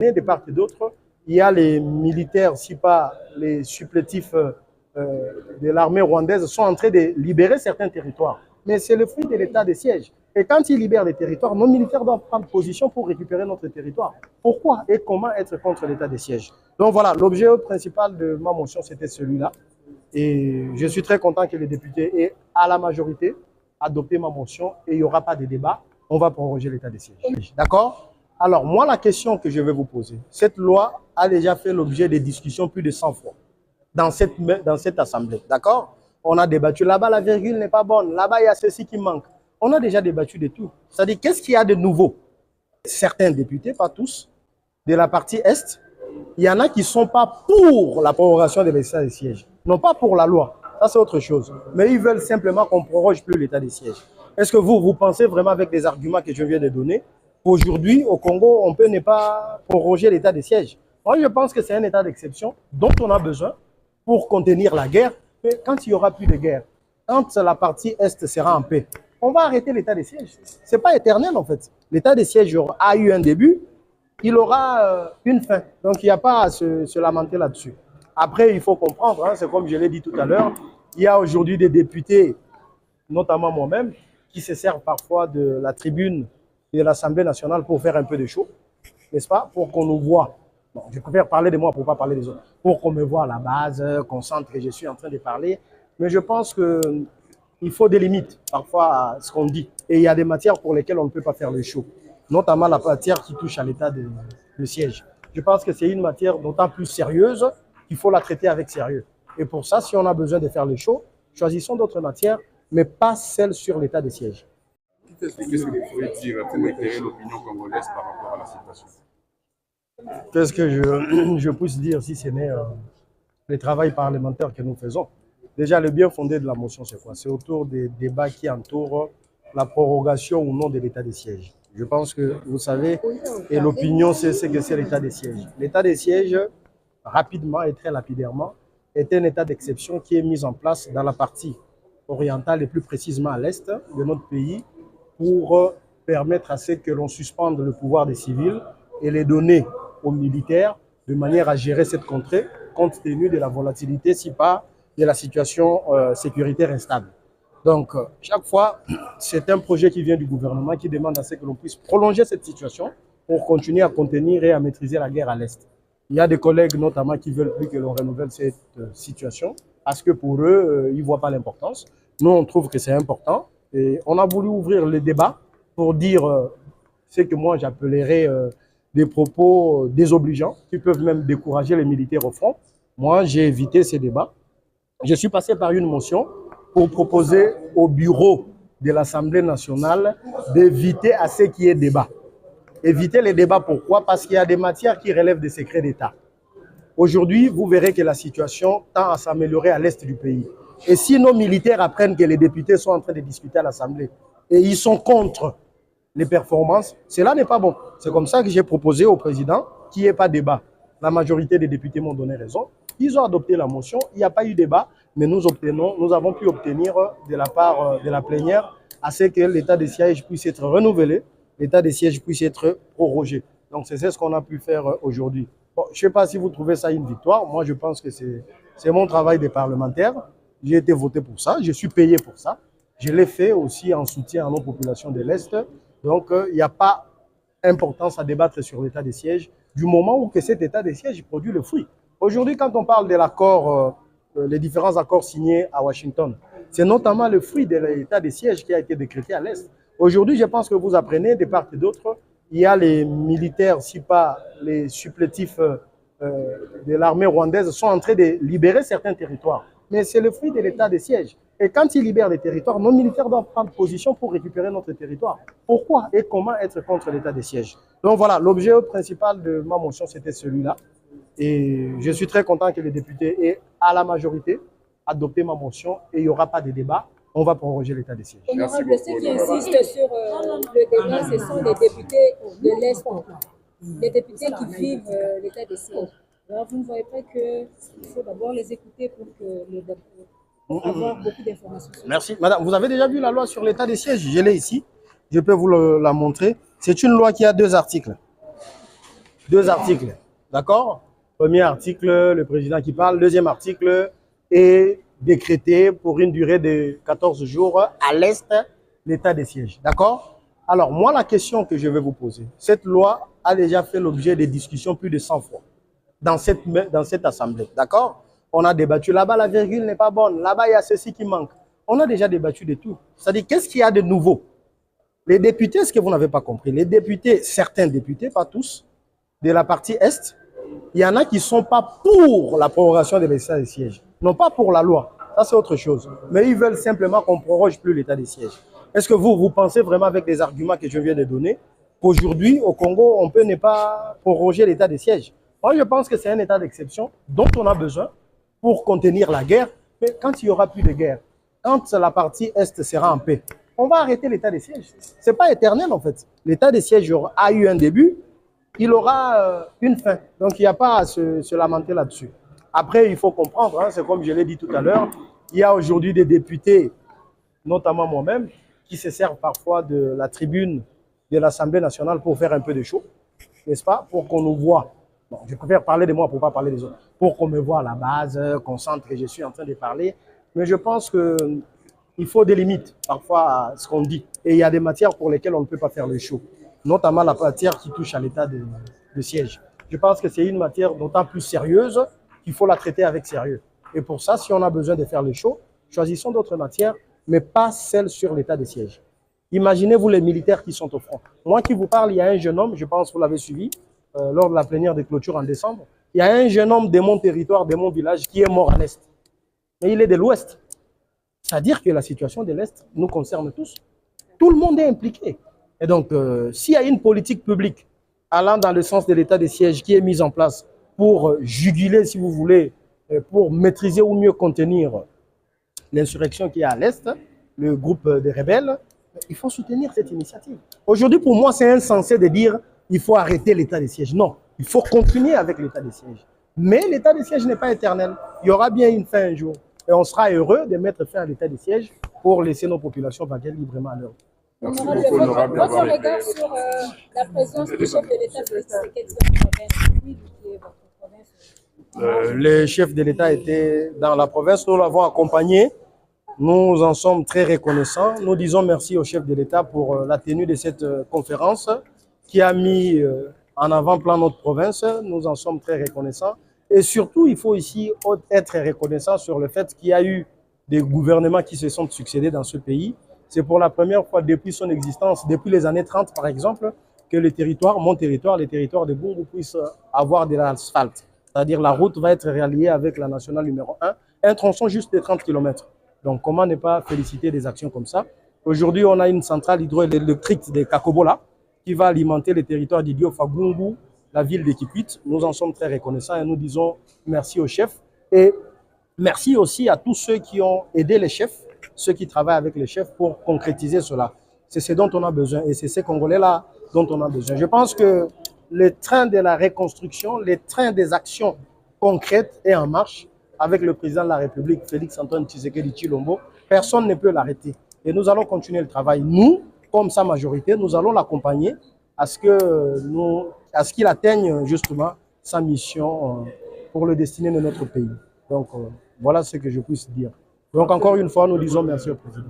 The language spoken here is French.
de part et d'autre, il y a les militaires, si pas les supplétifs de l'armée rwandaise, sont en train de libérer certains territoires. Mais c'est le fruit de l'état de siège. Et quand ils libèrent les territoires, nos militaires doivent prendre position pour récupérer notre territoire. Pourquoi et comment être contre l'état de siège? Donc voilà, l'objet principal de ma motion, c'était celui-là. Et je suis très content que les députés aient, à la majorité, adopté ma motion et il n'y aura pas de débat. On va proroger l'état de siège. D'accord? Alors, moi, la question que je vais vous poser, cette loi a déjà fait l'objet de discussions plus de 100 fois dans cette assemblée. D'accord? On a débattu. Là-bas, la virgule n'est pas bonne. Là-bas, il y a ceci qui manque. On a déjà débattu de tout. C'est-à-dire, qu'est-ce qu'il y a de nouveau? Certains députés, pas tous, de la partie Est, il y en a qui ne sont pas pour la prorogation de l'état de siège. Non pas pour la loi. Ça, c'est autre chose. Mais ils veulent simplement qu'on ne proroge plus l'état de siège. Est-ce que vous pensez vraiment avec les arguments que je viens de donner, qu'aujourd'hui, au Congo, on peut ne pas proroger l'état de siège? Moi, je pense que c'est un état d'exception dont on a besoin pour contenir la guerre. Mais quand il n'y aura plus de guerre, quand la partie Est sera en paix, on va arrêter l'état de siège. Ce n'est pas éternel, en fait. L'état de siège a eu un début, il aura une fin. Donc, il n'y a pas à se lamenter là-dessus. Après, il faut comprendre, hein, c'est comme je l'ai dit tout à l'heure, il y a aujourd'hui des députés, notamment moi-même, qui se servent parfois de la tribune de l'Assemblée nationale pour faire un peu de show, n'est-ce pas? Pour qu'on nous voit. Bon, je préfère parler de moi pour ne pas parler des autres. Pour qu'on me voit à la base, qu'on sente que je suis en train de parler. Mais je pense qu'il faut des limites parfois à ce qu'on dit. Et il y a des matières pour lesquelles on ne peut pas faire le show, notamment la matière qui touche à l'état de siège. Je pense que c'est une matière d'autant plus sérieuse qu'il faut la traiter avec sérieux. Et pour ça, si on a besoin de faire le show, choisissons d'autres matières, mais pas celles sur l'état de siège. Qu'est-ce que vous pouvez dire pour éclairer l'opinion congolaise par rapport à la situation? Qu'est-ce que je puisse dire si ce n'est le travail parlementaire que nous faisons? Déjà, le bien fondé de la motion, c'est quoi? C'est autour des débats qui entourent la prorogation ou non de l'état de siège. Je pense que vous savez, et l'opinion, c'est ce que c'est l'état de siège. L'état de siège, rapidement et très lapidairement, est un état d'exception qui est mis en place dans la partie orientale et plus précisément à l'est de notre pays pour permettre à ce que l'on suspende le pouvoir des civils et les donner aux militaires de manière à gérer cette contrée compte tenu de la volatilité, si pas de la situation sécuritaire instable. Donc, chaque fois, c'est un projet qui vient du gouvernement qui demande à ce que l'on puisse prolonger cette situation pour continuer à contenir et à maîtriser la guerre à l'Est. Il y a des collègues notamment qui veulent plus que l'on renouvelle cette situation parce que pour eux, ils ne voient pas l'importance. Nous, on trouve que c'est important et on a voulu ouvrir le débat pour dire ce que moi j'appellerais des propos désobligeants qui peuvent même décourager les militaires au front. Moi, j'ai évité ces débats. Je suis passé par une motion pour proposer au bureau de l'Assemblée nationale d'éviter à ce qu'il y ait débat. Éviter les débats, pourquoi? Parce qu'il y a des matières qui relèvent des secrets d'État. Aujourd'hui, vous verrez que la situation tend à s'améliorer à l'est du pays. Et si nos militaires apprennent que les députés sont en train de discuter à l'Assemblée et ils sont contre les performances, cela n'est pas bon. C'est comme ça que j'ai proposé au président qu'il n'y ait pas de débat. La majorité des députés m'ont donné raison. Ils ont adopté la motion. Il n'y a pas eu de débat, mais nous avons pu obtenir de la part de la plénière à ce que l'état de siège puisse être renouvelé, l'état de siège puisse être prorogé. Donc c'est ce qu'on a pu faire aujourd'hui. Bon, je ne sais pas si vous trouvez ça une victoire. Moi, je pense que c'est mon travail de parlementaire. J'ai été voté pour ça. Je suis payé pour ça. Je l'ai fait aussi en soutien à nos populations de l'Est. Donc, il n'y a pas d'importance à débattre sur l'état de siège du moment où que cet état de siège produit le fruit. Aujourd'hui, quand on parle de l'accord, les différents accords signés à Washington, c'est notamment le fruit de l'état de siège qui a été décrété à l'Est. Aujourd'hui, je pense que vous apprenez de part et d'autre, il y a les militaires, si pas les supplétifs de l'armée rwandaise, sont en train de libérer certains territoires. Mais c'est le fruit de l'état de siège. Et quand ils libèrent des territoires, nos militaires doivent prendre position pour récupérer notre territoire. Pourquoi et comment être contre l'état de siège? Donc voilà, l'objet principal de ma motion, c'était celui-là. Et je suis très content que les députés aient, à la majorité, adopté ma motion et il n'y aura pas de débat. On va proroger l'état de siège. Honorable, ceux qui insistent sur le débat, ce sont les députés de l'Est, les députés qui vivent l'état de siège. Alors vous ne voyez pas qu'il faut d'abord les écouter pour avoir beaucoup d'informations. Merci. Madame, vous avez déjà vu la loi sur l'état de siège? Je l'ai ici. Je peux vous la montrer. C'est une loi qui a 2 articles. 2 articles. D'accord? Premier article, le président qui parle. Deuxième article est décrété pour une durée de 14 jours à l'Est l'état de siège. D'accord? Alors, moi, la question que je vais vous poser, cette loi a déjà fait l'objet de discussions plus de 100 fois dans cette assemblée. D'accord? On a débattu. Là-bas, la virgule n'est pas bonne. Là-bas, il y a ceci qui manque. On a déjà débattu de tout. C'est-à-dire, qu'est-ce qu'il y a de nouveau? Les députés, ce que vous n'avez pas compris, les députés, certains députés, pas tous, de la partie Est, il y en a qui ne sont pas pour la prorogation de l'état de siège, non pas pour la loi. Ça, c'est autre chose. Mais ils veulent simplement qu'on ne proroge plus l'état de siège. Est-ce que vous pensez vraiment avec les arguments que je viens de donner qu'aujourd'hui, au Congo, on peut ne pas proroger l'état de siège? Moi, je pense que c'est un état d'exception dont on a besoin pour contenir la guerre. Mais quand il n'y aura plus de guerre, quand la partie Est sera en paix, on va arrêter l'état de siège. Ce n'est pas éternel, en fait. L'état de siège a eu un début, il aura une fin. Donc, il n'y a pas à se lamenter là-dessus. Après, il faut comprendre, hein, c'est comme je l'ai dit tout à l'heure, il y a aujourd'hui des députés, notamment moi-même, qui se servent parfois de la tribune de l'Assemblée nationale pour faire un peu de show, n'est-ce pas? Pour qu'on nous voit. Bon, je préfère parler de moi pour ne pas parler des autres. Pour qu'on me voit à la base, qu'on sente que je suis en train de parler. Mais je pense qu'il faut des limites parfois à ce qu'on dit. Et il y a des matières pour lesquelles on ne peut pas faire le show, notamment la matière qui touche à l'état de siège. Je pense que c'est une matière d'autant plus sérieuse qu'il faut la traiter avec sérieux. Et pour ça, si on a besoin de faire le show, choisissons d'autres matières, mais pas celles sur l'état de siège. Imaginez-vous les militaires qui sont au front. Moi qui vous parle, il y a un jeune homme, je pense que vous l'avez suivi, lors de la plénière de clôture en décembre, il y a un jeune homme de mon territoire, de mon village, qui est mort à l'Est. Mais il est de l'Ouest. C'est-à-dire que la situation de l'Est nous concerne tous. Tout le monde est impliqué. Et donc, s'il y a une politique publique allant dans le sens de l'état de siège qui est mise en place pour juguler, si vous voulez, pour maîtriser ou mieux contenir l'insurrection qui est à l'Est, le groupe des rebelles, il faut soutenir cette initiative. Aujourd'hui, pour moi, c'est insensé de dire qu'il faut arrêter l'état de siège. Non, il faut continuer avec l'état de siège. Mais l'état de siège n'est pas éternel. Il y aura bien une fin un jour. Et on sera heureux de mettre fin à l'état de siège pour laisser nos populations vaguer librement à l'heure. Votre regard sur la présence du chef de l'État le chef de l'État était dans la province, nous l'avons accompagné. Nous en sommes très reconnaissants. Nous disons merci au chef de l'État pour la tenue de cette conférence qui a mis en avant-plan notre province. Nous en sommes très reconnaissants. Et surtout, il faut ici être reconnaissant sur le fait qu'il y a eu des gouvernements qui se sont succédés dans ce pays. C'est pour la première fois depuis son existence, depuis les années 30 par exemple, que le territoire, mon territoire, les territoires de Bungu puissent avoir de l'asphalte. C'est-à-dire la route va être reliée avec la nationale numéro 1, un tronçon juste de 30 km. Donc comment ne pas féliciter des actions comme ça? Aujourd'hui, on a une centrale hydroélectrique de Kakobola qui va alimenter les territoires d'Idiofa, Bungu, la ville de Kikwit. Nous en sommes très reconnaissants et nous disons merci au chef. Et merci aussi à tous ceux qui ont aidé les chefs, ceux qui travaillent avec les chefs pour concrétiser cela. C'est ce dont on a besoin et c'est ces Congolais-là dont on a besoin. Je pense que le train de la reconstruction, le train des actions concrètes est en marche avec le président de la République, Félix-Antoine Tshisekedi Tshilombo. Personne ne peut l'arrêter. Et nous allons continuer le travail. Nous, comme sa majorité, nous allons l'accompagner à ce qu'il atteigne justement sa mission pour le destiné de notre pays. Donc, voilà ce que je puisse dire. Donc, encore une fois, nous disons merci au président.